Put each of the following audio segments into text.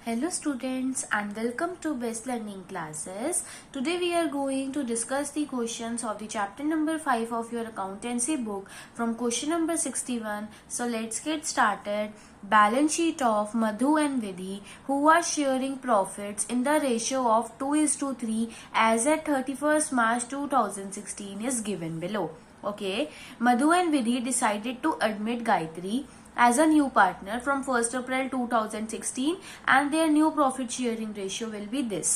Hello students and welcome to Best Learning Classes. Today we are going to discuss the questions of the chapter number 5 of your accountancy book from question number 61. So let's get started. Balance sheet of Madhu and Vidhi who are sharing profits in the ratio of 2:3 as at 31st March 2016 is given below. Okay, Madhu and Vidhi decided to admit Gayatri as a new partner from 1st April 2016 and their new profit sharing ratio will be this.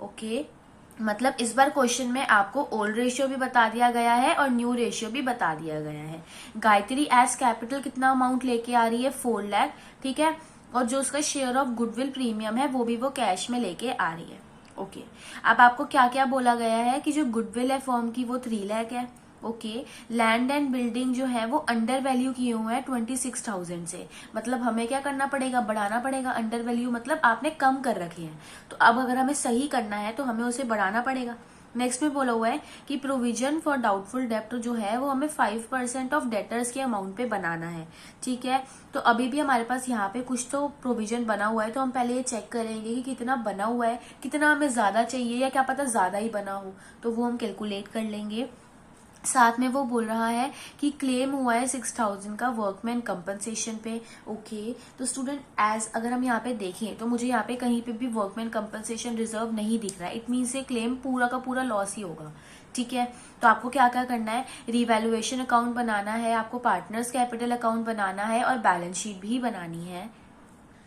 Okay, मतलब इस बार question में आपको old ratio भी बता दिया गया है और न्यू रेशियो भी बता दिया गया है. गायत्री एज कैपिटल कितना अमाउंट लेके आ रही है 4 लाख. ठीक है, और जो उसका शेयर ऑफ गुडविल प्रीमियम है वो भी वो कैश में लेके आ रही है. ओके, अब आपको क्या क्या बोला गया है कि जो गुडविल है फर्म की वो 3 लाख है. ओके, लैंड एंड बिल्डिंग जो है वो अंडर वैल्यू किए हुए हैं 26,000 से. मतलब हमें क्या करना पड़ेगा, बढ़ाना पड़ेगा. अंडर वैल्यू मतलब आपने कम कर रखे हैं, तो अब अगर हमें सही करना है तो हमें उसे बढ़ाना पड़ेगा. नेक्स्ट में बोला हुआ है कि प्रोविजन फॉर डाउटफुल डेप्ट जो है वो हमें 5% ऑफ डेटर्स के अमाउंट पे बनाना है. ठीक है, तो अभी भी हमारे पास यहाँ पे कुछ तो प्रोविजन बना हुआ है, तो हम पहले ये चेक करेंगे कि कितना बना हुआ है, कितना हमें ज्यादा चाहिए या क्या पता ज्यादा ही बना हो, तो वो हम कैलकुलेट कर लेंगे. साथ में वो बोल रहा है कि क्लेम हुआ है 6,000 का वर्कमैन कंपनसेशन पे. ओके, तो स्टूडेंट एज अगर हम यहाँ पे देखें तो मुझे यहाँ पे कहीं पे भी वर्कमैन कंपनसेशन रिजर्व नहीं दिख रहा है. इट मीन्स ये क्लेम पूरा का पूरा लॉस ही होगा. ठीक है, तो आपको क्या क्या करना है, रिवैल्यूएशन अकाउंट बनाना है, आपको पार्टनर्स कैपिटल अकाउंट बनाना है और बैलेंस शीट भी बनानी है.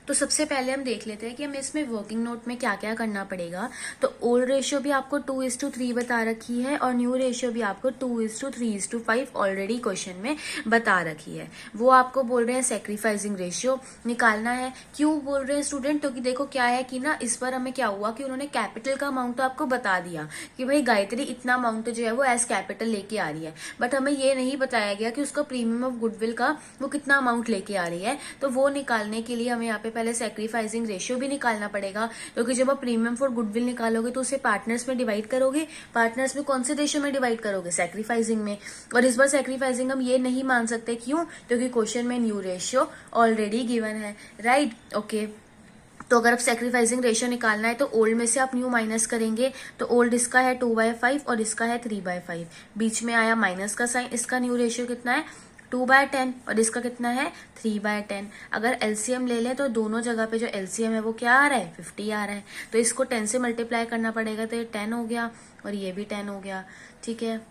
तो सबसे पहले हम देख लेते हैं कि हमें इसमें वर्किंग नोट में क्या क्या करना पड़ेगा. तो ओल्ड रेशियो भी आपको 2:3 बता रखी है और न्यू रेशियो भी आपको 2:3:5 ऑलरेडी क्वेश्चन में बता रखी है. वो आपको बोल रहे हैं सेक्रीफाइसिंग रेशियो निकालना है. क्यों बोल रहे हैं स्टूडेंट, क्योंकि देखो क्या है कि ना इस बार हमें क्या हुआ कि उन्होंने कैपिटल का अमाउंट तो आपको बता दिया कि भाई गायत्री इतना अमाउंट जो है वो एज कैपिटल लेके आ रही है, बट हमें ये नहीं बताया गया कि उसका प्रीमियम ऑफ गुडविल का वो कितना अमाउंट लेके आ रही है. तो वो निकालने के लिए हमें यहाँ पे पहले सैक्रिफाइसिंग रेशियो भी निकालना पड़ेगा, क्योंकि जब आप प्रीमियम फॉर गुडविल निकालोगे तो उसे पार्टनर्स में डिवाइड करोगे. पार्टनर्स में कौन से रेशियो में डिवाइड करोगे, सैक्रिफाइसिंग में. और इस बार सैक्रिफाइसिंग हम ये नहीं मान सकते. क्यों, क्योंकि क्वेश्चन में न्यू रेशियो ऑलरेडी गिवन है. राइट. ओके, तो अगर आप सैक्रिफाइसिंग रेशियो निकालना है तो ओल्ड में से आप न्यू माइनस करेंगे. तो ओल्ड इसका है 2/5 और इसका है 3/5. बीच में आया माइनस का साइन. इसका न्यू रेशियो कितना है 2/10 और इसका कितना है 3/10. अगर एलसीएम ले ले तो दोनों जगह पे जो एलसीएम है वो क्या आ रहा है 50 आ रहा है. तो इसको 10 से मल्टीप्लाई करना पड़ेगा, तो ये 10 हो गया और ये भी 10 हो गया. ठीक है,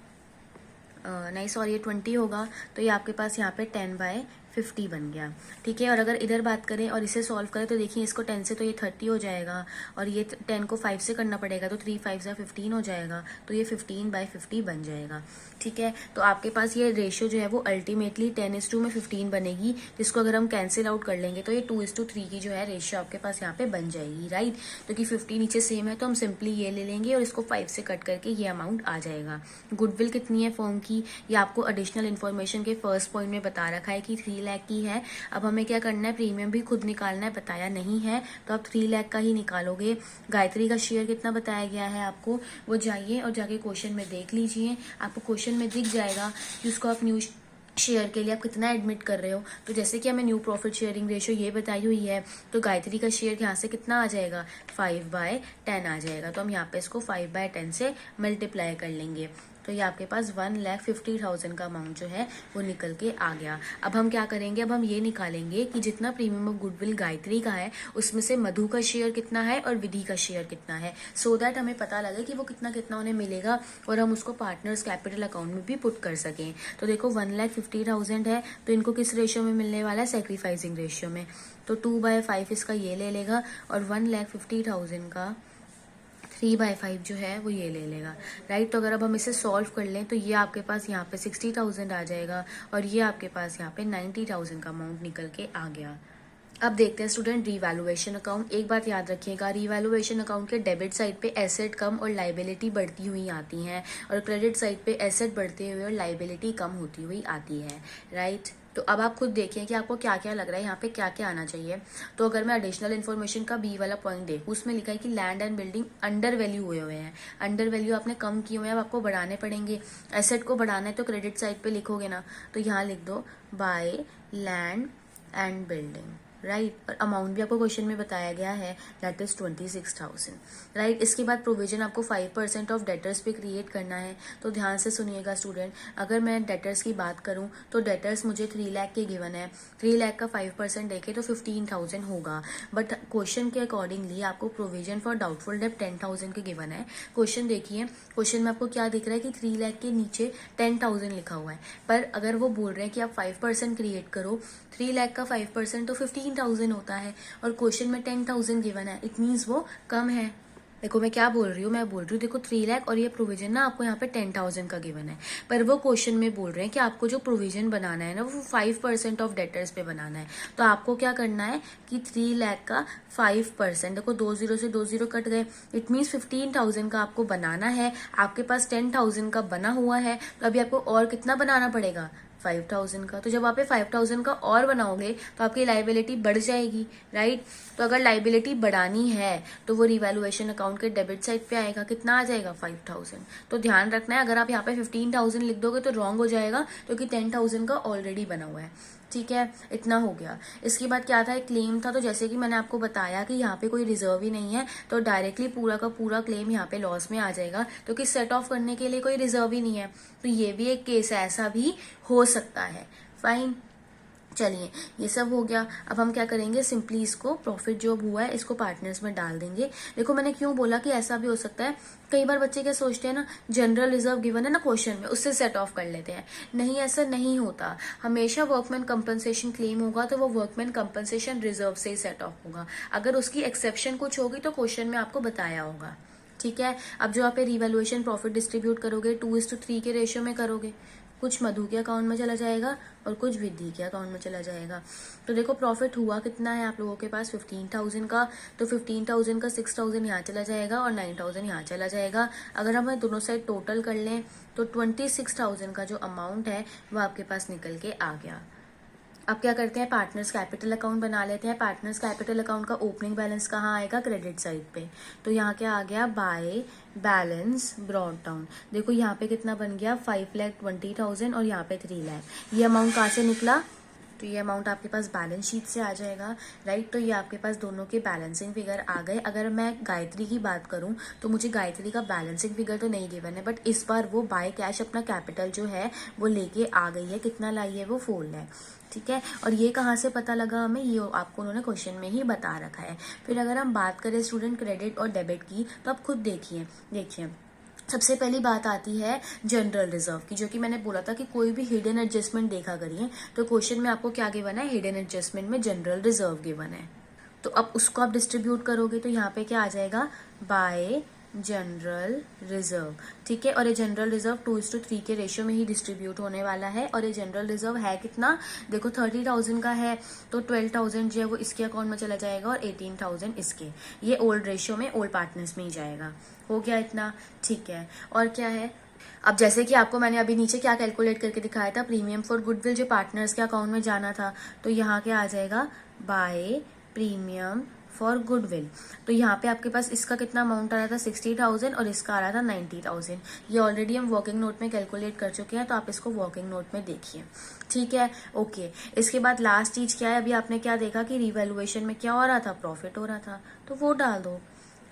नहीं सॉरी ये 20 होगा, तो ये आपके पास यहाँ पे 10/50 बन गया. ठीक है, और अगर इधर बात करें और इसे सॉल्व करें तो देखिए इसको 10 से तो ये 30 हो जाएगा और ये 10 को 5 से करना पड़ेगा, तो 3 5 15 हो जाएगा, तो ये 15/50 बन जाएगा. ठीक है, तो आपके पास ये रेशियो जो है वो अल्टीमेटली 10:2 में 15 बनेगी, जिसको अगर हम कैंसिल आउट कर लेंगे तो ये 2:3 की जो है रेशियो आपके पास यहाँ पे बन जाएगी. राइट, तो कि 50 नीचे सेम है तो हम सिंपली ये ले लेंगे और इसको 5 से कट करके ये अमाउंट आ जाएगा. गुडविल कितनी है फर्म की, ये आपको एडिशनल इन्फॉर्मेशन के फर्स्ट पॉइंट में बता रखा है कि 3 लाख की है. अब हमें क्या करना है, प्रीमियम भी खुद निकालना है, बताया नहीं है तो आप 3 लाख का ही निकालोगे. गायत्री का शेयर कितना बताया गया है आपको, वो जाइए और जाके क्वेश्चन में देख लीजिए. आपको क्वेश्चन में दिख जाएगा कि उसको आप न्यू शेयर के लिए आप कितना एडमिट कर रहे हो. तो जैसे कि हमें न्यू प्रॉफिट शेयरिंग रेशियो ये बताई हुई है, तो गायत्री का शेयर यहाँ से कितना आ जाएगा 5/10 आ जाएगा. तो हम यहाँ पे इसको 5/10 से मल्टीप्लाई कर लेंगे, तो ये आपके पास 1,50,000 का अमाउंट जो है वो निकल के आ गया. अब हम क्या करेंगे, अब हम ये निकालेंगे कि जितना प्रीमियम ऑफ गुडविल गायत्री का है उसमें से मधु का शेयर कितना है और विधि का शेयर कितना है, सो दैट हमें पता लगे कि वो कितना कितना उन्हें मिलेगा और हम उसको पार्टनर्स कैपिटल अकाउंट में भी पुट कर सकें. तो देखो 1,50,000 है, तो इनको किस रेशियो में मिलने वाला है, सैक्रिफाइसिंग रेशियो में. तो 2/5 इसका ये ले लेगा और 1,50,000 का 3/5 जो है वो ये ले लेगा. राइट, तो अगर अब हम इसे सॉल्व कर लें तो ये आपके पास यहाँ पे 60,000 आ जाएगा और ये आपके पास यहाँ पे 90,000 का अमाउंट निकल के आ गया. अब देखते हैं स्टूडेंट रिवैल्यूएशन अकाउंट. एक बात याद रखिएगा, रिवैल्यूएशन अकाउंट के डेबिट साइड पे एसेट कम और लाइबिलिटी बढ़ती हुई आती हैं और क्रेडिट साइड पे एसेट बढ़ते हुए और लाइबिलिटी कम होती हुई आती है. राइट, तो अब आप खुद देखिए कि आपको क्या क्या लग रहा है, यहाँ पे क्या क्या आना चाहिए. तो अगर मैं एडिशनल इन्फॉर्मेशन का बी वाला पॉइंट देखूँ, उसमें लिखा है कि land and building under value हुए हुए हैं. अंडर वैल्यू आपने कम किए हुए हैं, अब आपको बढ़ाने पड़ेंगे. एसेट को बढ़ाना है तो क्रेडिट साइड पे लिखोगे ना, तो यहाँ लिख दो by land and building. Right. और अमाउंट भी आपको क्वेश्चन में बताया गया है, दैट इज 26,000, राइट। इसके बाद प्रोविजन आपको 5% ऑफ डेटर्स पे क्रिएट करना है। तो ध्यान से सुनिएगा स्टूडेंट, अगर मैं डेटर्स की बात करूं तो डेटर्स मुझे 3 लाख के गिवन है, 3 लाख का 5% देखे तो 15,000 होगा। बट क्वेश्चन के अकॉर्डिंगली आपको प्रोविजन फॉर डाउटफुल डेट 10,000 के गिवन है। क्वेश्चन देखिए, क्वेश्चन में आपको क्या दिख रहा है कि 3 लाख के नीचे 10,000 लिखा हुआ है, पर अगर वो बोल रहे हैं कि आप 5% क्रिएट करो, 3 लाख का 5% तो 15,000 होता है, और क्वेश्चन में 10,000 गिवन है, इट मीन्स वो कम है। देखो मैं क्या बोल रही हूँ, मैं बोल रही हूँ देखो 3 लाख और ये प्रोविजन ना आपको यहाँ पे 10,000 का गिवन है, पर वो क्वेश्चन में बोल रहे हैं कि आपको जो प्रोविजन बनाना है ना वो 5% ऑफ डेटर्स पे बनाना है। तो आपको क्या करना है कि 3 लाख का 5%, देखो 2 जीरो से 2 जीरो कट गए, इट मीन्स 15,000 का आपको बनाना है। आपके पास 10,000 का बना हुआ है, तो अभी आपको और कितना बनाना पड़ेगा, 5,000 का। तो जब आप 5,000 का और बनाओगे तो आपकी लाइबिलिटी बढ़ जाएगी, राइट। तो अगर लाइबिलिटी बढ़ानी है तो वो रिवैल्यूएशन अकाउंट के डेबिट साइड पे आएगा, कितना आ जाएगा, 5,000। तो ध्यान रखना है, अगर आप यहाँ पे 15,000 लिख दोगे तो रॉन्ग हो जाएगा, क्योंकि 10,000 का ऑलरेडी बना हुआ है, ठीक है। इतना हो गया। इसके बाद क्या था, एक क्लेम था। तो जैसे कि मैंने आपको बताया कि यहाँ पे कोई रिजर्व ही नहीं है, तो डायरेक्टली पूरा का पूरा क्लेम यहाँ पे लॉस में आ जाएगा, क्योंकि सेट ऑफ करने के लिए कोई रिजर्व ही नहीं है। तो ये भी एक केस है, ऐसा भी हो सकता है, फाइन। चलिए ये सब हो गया। अब हम क्या करेंगे, सिंपली इसको प्रॉफिट जो हुआ है इसको पार्टनर्स में डाल देंगे। देखो मैंने क्यों बोला कि ऐसा भी हो सकता है, कई बार बच्चे क्या सोचते हैं ना, जनरल रिजर्व गिवन है ना क्वेश्चन में, उससे सेट ऑफ कर लेते हैं। नहीं, ऐसा नहीं होता। हमेशा वर्कमैन कंपनसेशन क्लेम होगा तो वो वर्कमैन कंपनसेशन रिजर्व से ही सेट ऑफ होगा। अगर उसकी एक्सेप्शन कुछ होगी तो क्वेश्चन में आपको बताया होगा, ठीक है। अब जो आप रिवैल्यूएशन प्रॉफिट डिस्ट्रीब्यूट करोगे 2:3 के रेशियो में करोगे, कुछ मधु के अकाउंट में चला जाएगा और कुछ विधि के अकाउंट में चला जाएगा। तो देखो प्रॉफिट हुआ कितना है आप लोगों के पास, 15,000 का। तो 15,000 का 6,000 यहाँ चला जाएगा और 9,000 यहाँ चला जाएगा। अगर हम दोनों साइड टोटल कर लें तो 26,000 का जो अमाउंट है वो आपके पास निकल के आ गया। अब क्या करते हैं, पार्टनर्स कैपिटल अकाउंट बना लेते हैं। पार्टनर्स कैपिटल अकाउंट का ओपनिंग बैलेंस कहाँ आएगा, क्रेडिट साइड पे। तो यहाँ क्या आ गया, बाय बैलेंस ब्रॉट डाउन। देखो यहाँ पे कितना बन गया, 5,20,000 और यहाँ पे 3 लाख। ये अमाउंट कहाँ से निकला, तो ये अमाउंट आपके पास बैलेंस शीट से आ जाएगा, राइट। तो ये आपके पास दोनों के बैलेंसिंग फिगर आ गए। अगर मैं गायत्री की बात करूं तो मुझे गायत्री का बैलेंसिंग फिगर तो नहीं गिवन है, बट इस बार वो बाय कैश अपना कैपिटल जो है वो लेके आ गई है। कितना लाई है वो, 4 लाख, ठीक है। और ये कहाँ से पता लगा हमें, ये आपको उन्होंने क्वेश्चन में ही बता रखा है। फिर अगर हम बात करें स्टूडेंट क्रेडिट और डेबिट की, तो आप खुद देखिए सबसे पहली बात आती है जनरल रिजर्व की, जो कि मैंने बोला था कि कोई भी हिडन एडजस्टमेंट देखा करिए। तो क्वेश्चन में आपको क्या गिवन है, हिडन एडजस्टमेंट में जनरल रिजर्व गिवन है। तो अब उसको आप डिस्ट्रीब्यूट करोगे तो यहाँ पे क्या आ जाएगा, बाय जनरल रिजर्व, ठीक है। और ये जनरल रिजर्व 2:3 के रेशियो में ही डिस्ट्रीब्यूट होने वाला है। और ये जनरल रिजर्व है कितना, देखो 30,000 का है, तो 12,000 जो है वो इसके अकाउंट में चला जाएगा और 18,000 इसके। ये ओल्ड रेशियो में, ओल्ड पार्टनर्स में ही जाएगा। हो गया इतना, ठीक है। और क्या है, अब जैसे कि आपको मैंने अभी नीचे क्या कैलकुलेट करके दिखाया था, प्रीमियम फॉर गुडविल जो पार्टनर्स के अकाउंट में जाना था, तो यहाँ क्या आ जाएगा, बाय प्रीमियम फॉर गुडविल। तो यहाँ पे आपके पास इसका कितना अमाउंट आ रहा था, 60,000 और इसका आ रहा था 90,000। ये ऑलरेडी हम वर्किंग नोट में कैलकुलेट कर चुके हैं, तो आप इसको वर्किंग नोट में देखिए, ठीक है, ओके। इसके बाद लास्ट चीज क्या है, अभी आपने क्या देखा कि रिवैल्यूएशन में क्या हो रहा था, प्रॉफिट हो रहा था, तो वो डाल दो,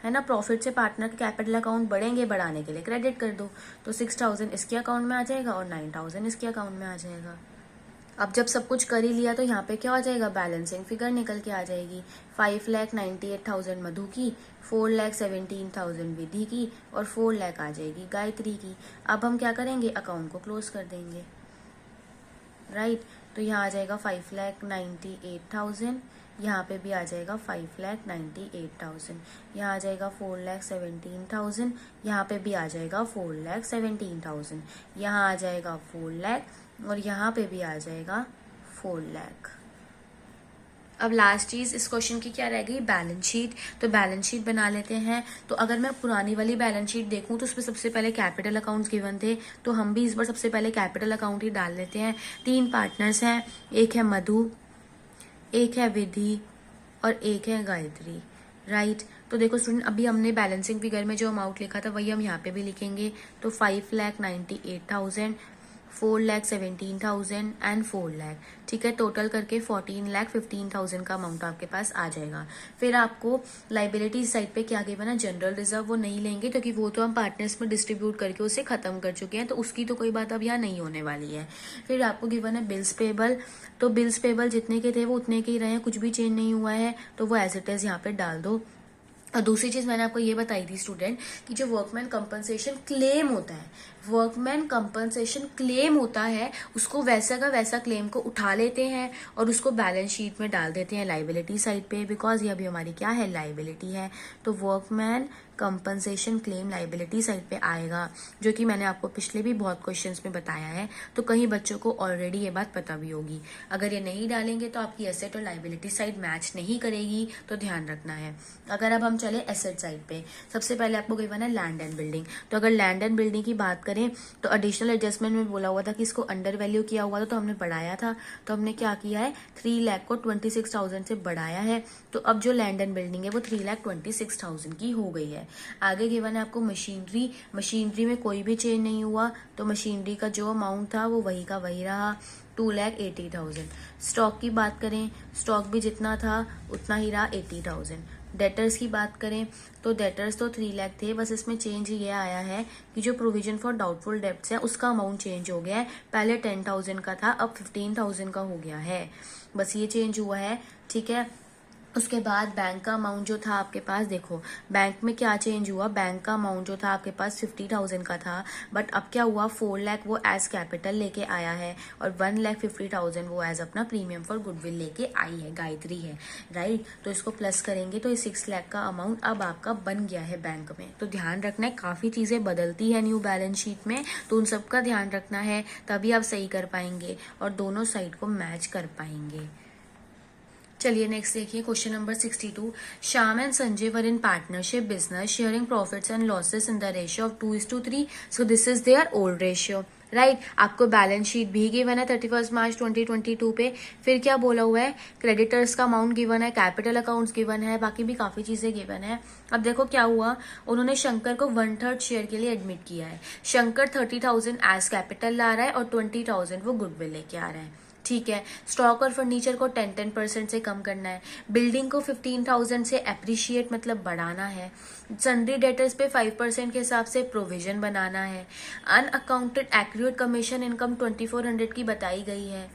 है ना। प्रॉफिट से पार्टनर के कैपिटल अकाउंट बढ़ेंगे, बढ़ाने के लिए क्रेडिट कर दो। तो 6,000 इसके अकाउंट में आ जाएगा और 9,000 इसके अकाउंट में आ जाएगा। अब जब सब कुछ कर ही लिया तो यहाँ पे क्या हो जाएगा, बैलेंसिंग फिगर निकल के आ जाएगी। 5,98,000 मधु की, 4,17,000 विधि की और 4 लाख आ जाएगी गायत्री की। अब हम क्या करेंगे, अकाउंट को क्लोज कर देंगे, राइट। तो यहाँ आ जाएगा 5,98,000, यहाँ पे भी आ जाएगा 5,98,000, यहाँ आ जाएगा 4,17,000, यहाँ पे भी आ जाएगा 4,17,000, यहाँ आ जाएगा 4 लाख और यहाँ पे भी आ जाएगा 4 लाख। अब लास्ट चीज इस क्वेश्चन की क्या रह गई, बैलेंस शीट। तो बैलेंस शीट बना लेते हैं। तो अगर मैं पुरानी वाली बैलेंस शीट देखूं तो उसमें सबसे पहले कैपिटल अकाउंट्स गिवन थे, तो हम भी इस बार सबसे पहले कैपिटल अकाउंट ही डाल लेते हैं। 3 पार्टनर्स हैं, एक है मधु, एक है विधि और एक है गायत्री, राइट। तो देखो स्टूडेंट, अभी हमने बैलेंसिंग फिगर में जो अमाउंट लिखा था वही हम यहाँ पे भी लिखेंगे। तो 5,98,000, 4,17,000 एंड 4 लाख, ठीक है। टोटल करके 14,15,000 का अमाउंट आपके पास आ जाएगा। फिर आपको लाइबिलिटी साइड पे क्या गिवन है, जनरल रिजर्व वो नहीं लेंगे क्योंकि वो तो हम पार्टनर्स में डिस्ट्रीब्यूट करके उसे खत्म कर चुके हैं, तो उसकी तो कोई बात अब यहाँ नहीं होने वाली है। फिर आपको गिवन है बिल्स पेबल, तो बिल्स पेबल जितने के थे वो उतने के ही रहे हैं, कुछ भी चेंज नहीं हुआ है, तो वो एज इट इज यहाँ पे डाल दो। और दूसरी चीज मैंने आपको ये बताई थी स्टूडेंट कि जो वर्कमैन कंपनसेशन क्लेम होता है, वर्कमैन कंपनसेशन क्लेम होता है, उसको वैसा का वैसा क्लेम को उठा लेते हैं और उसको बैलेंस शीट में डाल देते हैं लाइबिलिटी साइड पे, बिकॉज ये अभी हमारी क्या है, लाइबिलिटी है। तो workman compensation claim liability side पे आएगा, जो कि मैंने आपको पिछले भी बहुत क्वेश्चंस में बताया है, तो कई बच्चों को ऑलरेडी ये बात पता भी होगी। अगर ये नहीं डालेंगे तो आपकी एसेट और लाइबिलिटी साइड मैच नहीं करेगी, तो ध्यान रखना है। अगर अब हम चले एसेट साइड पे, सबसे पहले आपको गिवन है लैंड एंड बिल्डिंग। तो अगर लैंड एंड बिल्डिंग की बात करें तो एडिशनल एडजस्टमेंट में बोला हुआ था कि इसको अंडर वैल्यू किया हुआ था, तो हमने बढ़ाया था, तो हमने क्या किया है, 3 लाख को 26,000 से बढ़ाया है। तो अब जो लैंड एंड बिल्डिंग है वो 3,26,000 की हो गई है। आगे गिवन है आपको मशीनरी, मशीनरी में कोई भी चेंज नहीं हुआ, तो मशीनरी का जो अमाउंट था वो वही का वही रहा, 2,80,000। स्टॉक की बात करें, स्टॉक भी जितना था उतना ही रहा, 80,000। डेटर्स की बात करें तो डेटर्स तो 3 लाख थे, बस इसमें चेंज ये आया है कि जो प्रोविजन फॉर डाउटफुल डेब्ट्स है उसका अमाउंट चेंज हो गया है, पहले 10,000 का था अब 15,000 का हो गया है, बस ये चेंज हुआ है, ठीक है। उसके बाद बैंक का अमाउंट जो था आपके पास, देखो बैंक में क्या चेंज हुआ, बैंक का अमाउंट जो था आपके पास 50,000 का था, बट अब क्या हुआ, 4 लाख वो एज कैपिटल लेके आया है और 1,50,000 वो एज अपना प्रीमियम फॉर गुडविल लेके आई है, गायत्री है, राइट। तो इसको प्लस करेंगे तो ये 6 लाख का अमाउंट अब आपका बन गया है बैंक में। तो ध्यान रखना है, काफी चीजें बदलती है न्यू बैलेंस शीट में, तो उन सबका ध्यान रखना है, तभी आप सही कर पाएंगे और दोनों साइड को मैच कर पाएंगे। चलिए नेक्स्ट देखिए question number 62। Shyam and Sanjay were in partnership business sharing profits and losses in the ratio of 2:3, so this is their old ratio, right. आपको बैलेंस शीट भी गिवन है 31 मार्च 2022 पे। फिर क्या बोला हुआ है, क्रेडिटर्स का अमाउंट गिवन है, कैपिटल अकाउंट्स गिवन है, बाकी भी काफी चीजें गिवन है। अब देखो क्या हुआ, उन्होंने शंकर को 1/3 शेयर के लिए एडमिट किया है। शंकर 30,000 एज कैपिटल ला रहा है और 20,000 वो गुडविल लेके आ रहा है, ठीक है। स्टॉक और फर्नीचर को 10% से कम करना है, बिल्डिंग को 15,000 से एप्रिशिएट मतलब बढ़ाना है, सन्ड्री डेटर्स पे 5% के हिसाब से प्रोविजन बनाना है, अनअकाउंटेड एक्यूरेट कमीशन इनकम 2400 की बताई गई है।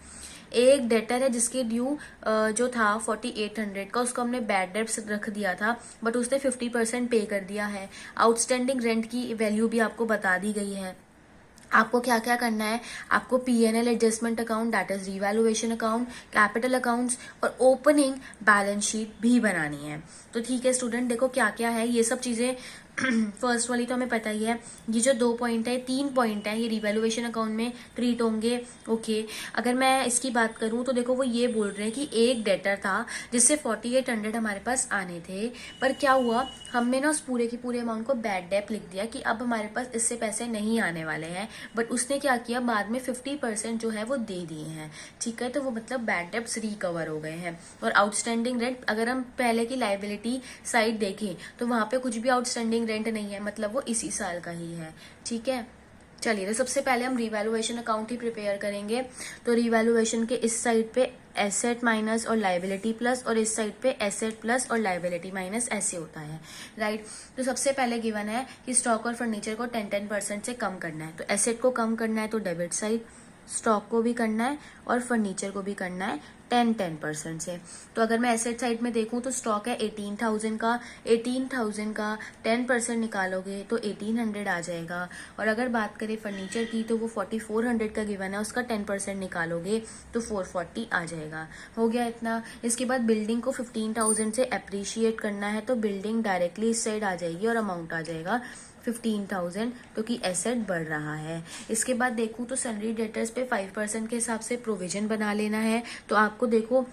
एक डेटर है जिसके ड्यू जो था 4800 का, उसको हमने बैड डेब्ट्स रख दिया था, बट उसने 50% पे कर दिया है। आउटस्टैंडिंग रेंट की वैल्यू भी आपको बता दी गई है। आपको क्या क्या करना है, आपको PNL adjustment account, that is revaluation account, capital accounts और ओपनिंग बैलेंस शीट भी बनानी है। तो ठीक है स्टूडेंट, देखो क्या क्या है ये सब चीजें। फर्स्ट वाली तो हमें पता ही है, ये जो 2 पॉइंट है, 3 पॉइंट है, ये रिवैल्यूएशन अकाउंट में ट्रीट होंगे, ओके। अगर मैं इसकी बात करूं तो देखो वो ये बोल रहे हैं कि एक डेटर था जिससे 4800 हमारे पास आने थे, पर क्या हुआ, हमने ना उस पूरे की पूरे अमाउंट को बैड डेट लिख दिया कि अब हमारे पास इससे पैसे नहीं आने वाले हैं, बट उसने क्या किया, बाद में 50% जो है वो दे दिए हैं, ठीक है। तो वो मतलब बैड डेट्स रिकवर हो गए हैं। और आउटस्टैंडिंग रेंट, अगर हम पहले की लाइबिलिटी साइड देखें तो वहां पे कुछ भी आउटस्टैंडिंग रेंट नहीं है, मतलब वो इसी साल का ही है, ठीक है। चलिए तो सबसे पहले हम रिवैल्यूएशन अकाउंट ही प्रिपेयर करेंगे। तो रिवैल्यूएशन के इस साइड पे एसेट माइनस और लाइबिलिटी प्लस, और इस साइड पे एसेट प्लस और लाइबिलिटी माइनस, ऐसे होता है, राइट। तो सबसे पहले गिवन है कि स्टॉक और फर्नीचर को 10% से कम करना है। तो एसेट को कम करना है तो डेबिट साइड, स्टॉक को भी करना है और फर्नीचर को भी करना है 10% से। तो अगर मैं एसेट साइड में देखूं तो स्टॉक है 18,000 का, 18,000 का 10% निकालोगे तो 1800 आ जाएगा। और अगर बात करें फर्नीचर की तो वो 4400 का गिवन है, उसका 10% निकालोगे तो 440 आ जाएगा। हो गया इतना। इसके बाद बिल्डिंग को 15,000 से एप्रिशिएट करना है, तो बिल्डिंग डायरेक्टली इस साइड आ जाएगी और अमाउंट आ जाएगा 15,000, क्योंकि एसेट बढ़ रहा है। इसके बाद देखूं तो सन्ड्री डेटर्स पे 5% के हिसाब से प्रोविजन बना लेना है। तो आपको देखो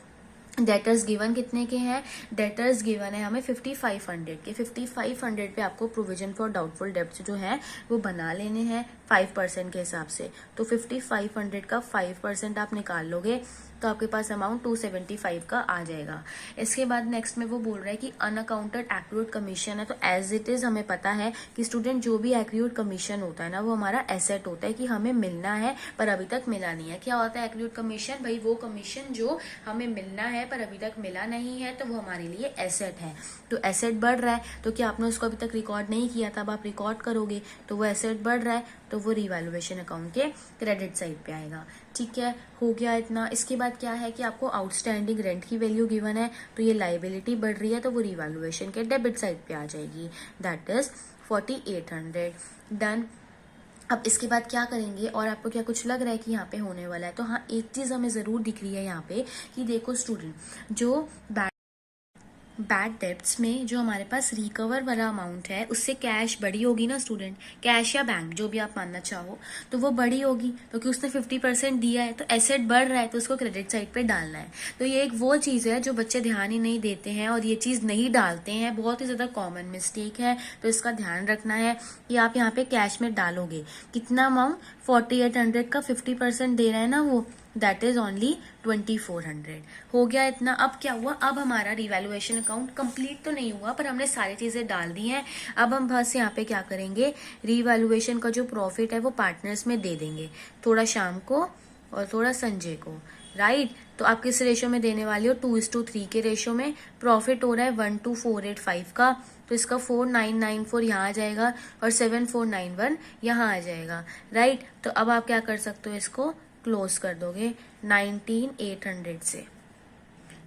डेटर्स गिवन कितने के हैं, डेटर्स गिवन है हमें 5500 के, 5500 पे आपको प्रोविजन फॉर डाउटफुल डेब्ट्स जो है वो बना लेने हैं 5% के हिसाब से। तो 5500 का 5% आप निकाल लोगे तो आपके पास अमाउंट 275 का आ जाएगा। इसके बाद नेक्स्ट में वो बोल रहा है कि अनअकाउंटेड एक्रूड कमीशन है। तो एज इट इज हमें पता है कि स्टूडेंट जो भी एक्रूड कमीशन होता है ना वो हमारा एसेट होता है कि हमें मिलना है पर अभी तक मिला नहीं है। क्या होता है एक्रूड कमीशन? भाई वो कमीशन जो हमें मिलना है पर अभी तक मिला नहीं है, तो वो हमारे लिए एसेट है। तो एसेट बढ़ रहा है, तो क्या आपने उसको अभी तक रिकॉर्ड नहीं किया था, अब आप रिकॉर्ड करोगे तो वो एसेट बढ़ रहा है, तो वो रिवैल्यूएशन अकाउंट के क्रेडिट साइड पे आएगा। ठीक है, हो गया इतना। इसके बाद क्या है कि आपको आउटस्टैंडिंग रेंट की वैल्यू गिवन है, तो ये लाइबिलिटी बढ़ रही है, तो वो रिवैल्यूएशन के डेबिट साइड पे आ जाएगी, दैट इज 4800। डन। अब इसके बाद क्या करेंगे, और आपको क्या कुछ लग रहा है कि यहाँ पे होने वाला है? तो हाँ, एक चीज हमें जरूर दिख रही है यहाँ पे कि देखो स्टूडेंट, जो बैड डेब्ट्स में जो हमारे पास रिकवर वाला अमाउंट है उससे कैश बड़ी होगी ना स्टूडेंट, कैश या बैंक जो भी आप मानना चाहो, तो वो बड़ी होगी क्योंकि उसने 50% दिया है, तो एसेट बढ़ रहा है तो उसको क्रेडिट साइड पे डालना है। तो ये एक वो चीज है जो बच्चे ध्यान ही नहीं देते हैं और ये चीज नहीं डालते हैं, बहुत ही ज्यादा कॉमन मिस्टेक है। तो इसका ध्यान रखना है कि आप यहाँ पे कैश में डालोगे कितना अमाउंट, 4800 का 50% दे रहा है ना वो, दैट इज ओनली 2400। हो गया इतना। अब क्या हुआ, अब हमारा रिवैल्यूएशन अकाउंट कंप्लीट तो नहीं हुआ पर हमने सारी चीजें डाल दी हैं। अब हम बस यहाँ पे क्या करेंगे, रिवैल्यूएशन का जो प्रॉफिट है वो पार्टनर्स में दे देंगे, थोड़ा शाम को और थोड़ा संजय को, राइट। तो आप किस रेशो में देने वाले हो, 2:3 के रेशो में। प्रॉफिट हो रहा है 12485 का, तो इसका 4994 यहाँ आ जाएगा और 7491 यहाँ आ जाएगा, राइट। तो अब आप क्या कर सकते हो, इसको क्लोज कर दोगे 19800 से।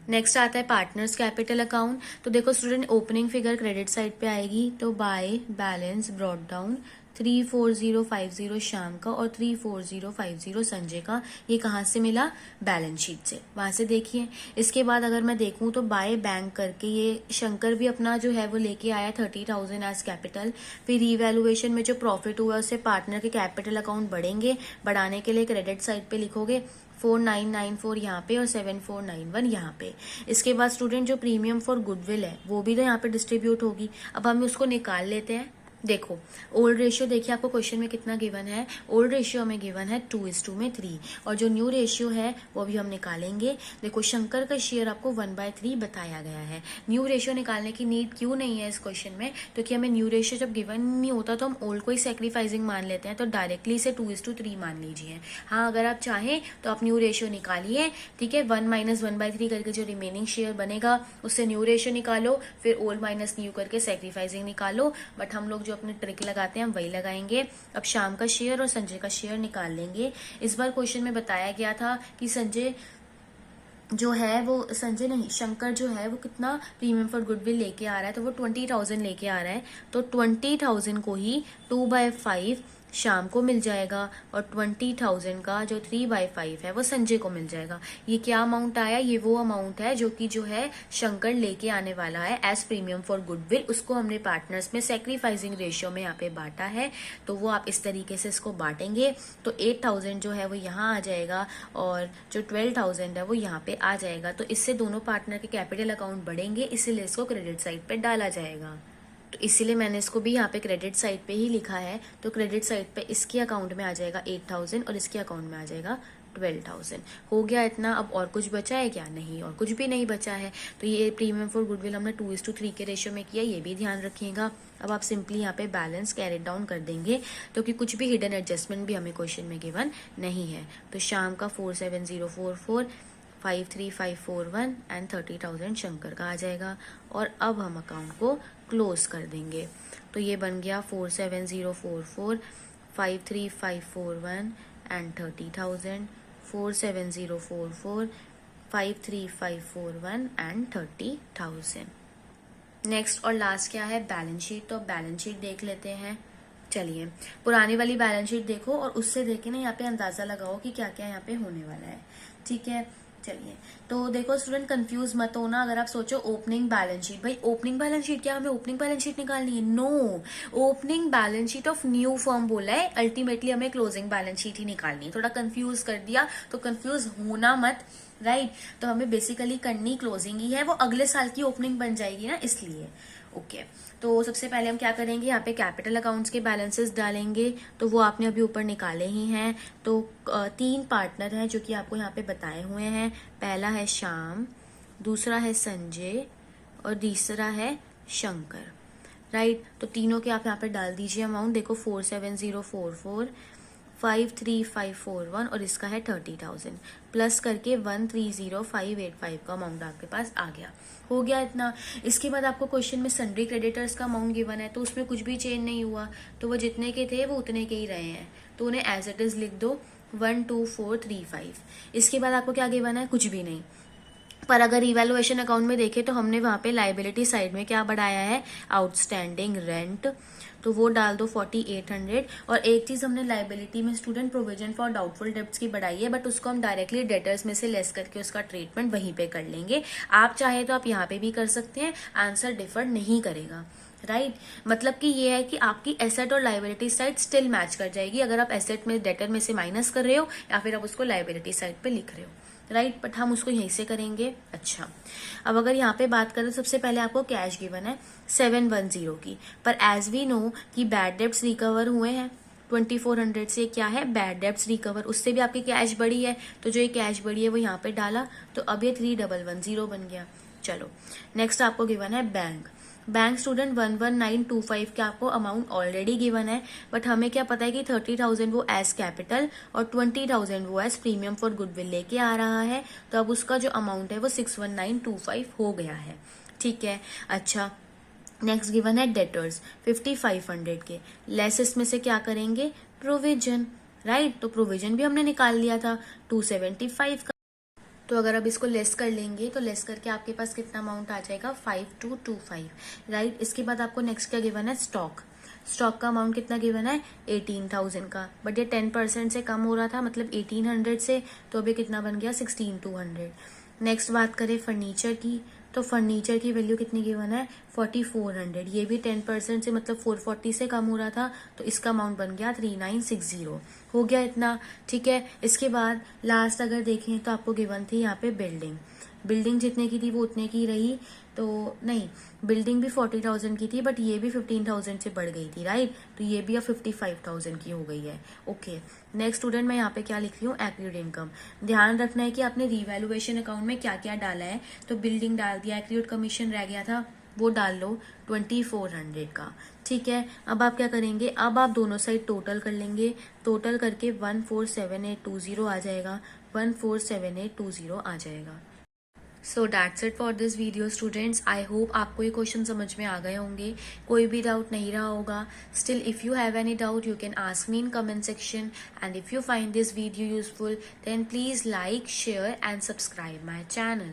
नेक्स्ट आता है पार्टनर्स कैपिटल अकाउंट। तो देखो student, opening figure credit side पे आएगी, तो by balance brought down 34050 Shyam का और 34050 संजय का। ये कहाँ से मिला, बैलेंस शीट से, वहां से देखिए। इसके बाद अगर मैं देखूं तो बाय बैंक करके ये शंकर भी अपना जो है वो लेके आया 30,000 एज कैपिटल। फिर रिवैल्यूएशन में जो प्रॉफिट हुआ उससे पार्टनर के कैपिटल अकाउंट बढ़ेंगे, बढ़ाने के लिए क्रेडिट साइड पे लिखोगे 4994 यहाँ पे और 7491 यहाँ पे। इसके बाद स्टूडेंट जो प्रीमियम फॉर गुडविल है वो भी तो यहाँ पे डिस्ट्रीब्यूट होगी। अब हम उसको निकाल लेते हैं। देखो ओल्ड रेशियो देखिए आपको क्वेश्चन में कितना गिवन है, ओल्ड रेशियो में गिवन है 2:3 में 3, और जो न्यू रेशियो है वो भी हम निकालेंगे। देखो शंकर का शेयर आपको 1/3 बताया गया है। न्यू रेशियो निकालने की नीड क्यों नहीं है इस क्वेश्चन में, क्योंकि हमें न्यू रेशियो जब गिवन नहीं होता तो हम ओल्ड को ही सेक्रीफाइसिंग मान लेते हैं, तो डायरेक्टली इसे 2:3 मान लीजिए। हाँ, अगर आप चाहें तो आप न्यू रेशियो निकालिए, ठीक है। 1 - 1/3 करके जो रिमेनिंग शेयर बनेगा उससे न्यू रेशियो निकालो, फिर ओल्ड माइनस न्यू करके सेक्रीफाइसिंग निकालो। बट हम लोग जो अपने ट्रिक लगाते हैं हम वही लगाएंगे। अब शाम का शेयर और संजय का शेयर निकाल लेंगे। इस बार क्वेश्चन में बताया गया था कि संजय जो है वो, संजय नहीं, शंकर जो है वो कितना प्रीमियम फॉर गुडविल लेके आ रहा है, तो वो 20,000 लेके आ रहा है। तो 20,000 को ही 2/5 शाम को मिल जाएगा और 20,000 का जो 3/5 है वो संजय को मिल जाएगा। ये क्या अमाउंट आया, ये वो अमाउंट है जो कि जो है शंकर लेके आने वाला है एज प्रीमियम फॉर गुडविल। उसको हमने पार्टनर्स में सेक्रीफाइसिंग रेशियो में यहाँ पे बांटा है, तो वो आप इस तरीके से इसको बांटेंगे। तो 8,000 जो है वो यहाँ आ जाएगा और जो 12,000 है वो यहाँ पे आ जाएगा। तो इससे दोनों पार्टनर के कैपिटल अकाउंट बढ़ेंगे, इसीलिए इसको क्रेडिट साइड पे डाला जाएगा। तो इसीलिए मैंने इसको भी यहाँ पे क्रेडिट साइड पे ही लिखा है। तो क्रेडिट साइड पे इसके अकाउंट में आ जाएगा 8,000 और इसके अकाउंट में आ जाएगा 12,000। हो गया इतना। अब और कुछ बचा है क्या, नहीं, और कुछ भी नहीं बचा है। तो ये प्रीमियम फॉर गुडविल हमने 2:3 के रेशियो में किया, ये भी ध्यान रखिएगा। अब आप सिंपली यहाँ पे बैलेंस कैरी डाउन कर देंगे, क्योंकि कुछ भी हिडन एडजस्टमेंट भी हमें क्वेश्चन में गिवन नहीं है। तो शाम का 47044, 53541 एंड 30,000 शंकर का आ जाएगा। और अब हम अकाउंट को क्लोज कर देंगे। तो ये बन गया 47044, 53541 एंड 30,000, 47044, 53541 एंड 30,000। नेक्स्ट और लास्ट क्या है, बैलेंस शीट। तो बैलेंस शीट देख लेते हैं। चलिए पुरानी वाली बैलेंस शीट देखो और उससे देखे ना यहाँ पे अंदाजा लगाओ कि क्या क्या यहाँ पे होने वाला है, ठीक है। चलिए तो देखो स्टूडेंट, कंफ्यूज मत होना। अगर आप सोचो ओपनिंग बैलेंस शीट, भाई ओपनिंग बैलेंस शीट क्या हमें ओपनिंग बैलेंस शीट निकालनी है? No, opening balance sheet of new firm बोला है, अल्टीमेटली हमें क्लोजिंग बैलेंस शीट ही निकालनी है। थोड़ा कंफ्यूज कर दिया तो कंफ्यूज होना मत, राइट तो हमें बेसिकली करनी क्लोजिंग ही है, वो अगले साल की ओपनिंग बन जाएगी ना, इसलिए। ओके तो सबसे पहले हम क्या करेंगे, यहाँ पे कैपिटल अकाउंट्स के बैलेंसेस डालेंगे, तो वो आपने अभी ऊपर निकाले ही हैं। तो 3 पार्टनर हैं जो कि आपको यहाँ पे बताए हुए हैं। पहला है श्याम, दूसरा है संजय और तीसरा है शंकर। राइट तो तीनों के आप यहाँ पे डाल दीजिए अमाउंट। देखो 47044, 53541 और इसका है 30,000 प्लस करके 130,585 का अमाउंट आपके पास आ गया। हो गया इतना। इसके बाद आपको क्वेश्चन में सन्ड्री क्रेडिटर्स का अमाउंट गिवन है, तो उसमें कुछ भी चेंज नहीं हुआ, तो वो जितने के थे वो उतने के ही रहे हैं, तो उन्हें एज इट इज लिख दो 12435। इसके बाद आपको क्या गिवन है, कुछ भी नहीं। पर अगर इवैल्यूएशन अकाउंट में देखें तो हमने वहां पे लाइबिलिटी साइड में क्या बढ़ाया है, आउटस्टैंडिंग रेंट, तो वो डाल दो 4800। और एक चीज हमने लाइबिलिटी में student provision for doubtful debts की बढ़ाई है, बट उसको हम डायरेक्टली डेटर्स में से लेस करके उसका ट्रीटमेंट वहीं पे कर लेंगे। आप चाहे तो आप यहाँ पे भी कर सकते हैं, आंसर डिफर नहीं करेगा। राइट मतलब कि ये है कि आपकी एसेट और लाइबिलिटी साइड स्टिल मैच कर जाएगी, अगर आप एसेट में डेटर में से माइनस कर रहे हो या फिर आप उसको लाइबिलिटी साइड पे लिख रहे हो। राइट बट हम उसको यहीं से करेंगे। अच्छा अब अगर यहाँ पे बात करें, सबसे पहले आपको कैश गिवन है 710 की, पर एज वी नो कि बैड डेब्ट्स रिकवर हुए हैं 2400 से, क्या है बैड डेब्ट्स रिकवर, उससे भी आपकी कैश बढ़ी है, तो जो ये कैश बढ़ी है वो यहाँ पे डाला, तो अब ये 3110 बन गया। चलो नेक्स्ट आपको गिवन है बैंक स्टूडेंट 11925 के आपको अमाउंट ऑलरेडी गिवन है, बट हमें क्या पता है कि 30,000 वो एज कैपिटल और 20,000 वो एज प्रीमियम फॉर गुडविल लेके आ रहा है, तो अब उसका जो अमाउंट है वो 61925 हो गया है। ठीक है अच्छा नेक्स्ट गिवन है डेटर्स 5500 के, लेस इसमें से क्या करेंगे, प्रोविजन। राइट तो प्रोविजन भी हमने निकाल लिया था 275 का, तो अगर अब इसको लेस कर लेंगे तो लेस करके आपके पास कितना अमाउंट आ जाएगा 5225। राइट इसके बाद आपको नेक्स्ट क्या गिवन है, स्टॉक का अमाउंट कितना गिवन है 18,000 का, बट ये 10% से कम हो रहा था, मतलब 1800 से, तो अभी कितना बन गया 16,200। नेक्स्ट बात करें फर्नीचर की, तो फर्नीचर की वैल्यू कितनी गिवन है 4400, ये भी 10% से मतलब 440 से कम हो रहा था, तो इसका अमाउंट बन गया 3960। हो गया इतना। ठीक है इसके बाद लास्ट अगर देखें तो आपको गिवन थी यहाँ पे बिल्डिंग जितने की थी वो उतने की रही, तो नहीं बिल्डिंग भी 40,000 की थी, बट ये भी 15,000 से बढ़ गई थी। राइट तो ये भी अब 55,000 की हो गई है। ओके नेक्स्ट स्टूडेंट मैं यहाँ पे क्या लिख रही हूँ, एक्यूरेट इनकम। ध्यान रखना है कि आपने रिवैल्यूएशन अकाउंट में क्या क्या डाला है, तो बिल्डिंग डाल दिया, एक्यूरेट कमीशन रह गया था वो डाल लो 2400 का। ठीक है अब आप क्या करेंगे, अब आप दोनों साइड टोटल कर लेंगे, टोटल करके 147820 आ जाएगा, 147820 आ जाएगा। So that's it for this video students. I hope आपको ये क्वेश्चन समझ में आ गए होंगे, कोई भी डाउट नहीं रहा होगा। Still if you have any doubt you can ask me in comment section, and if you find this video useful then please like share and subscribe my channel.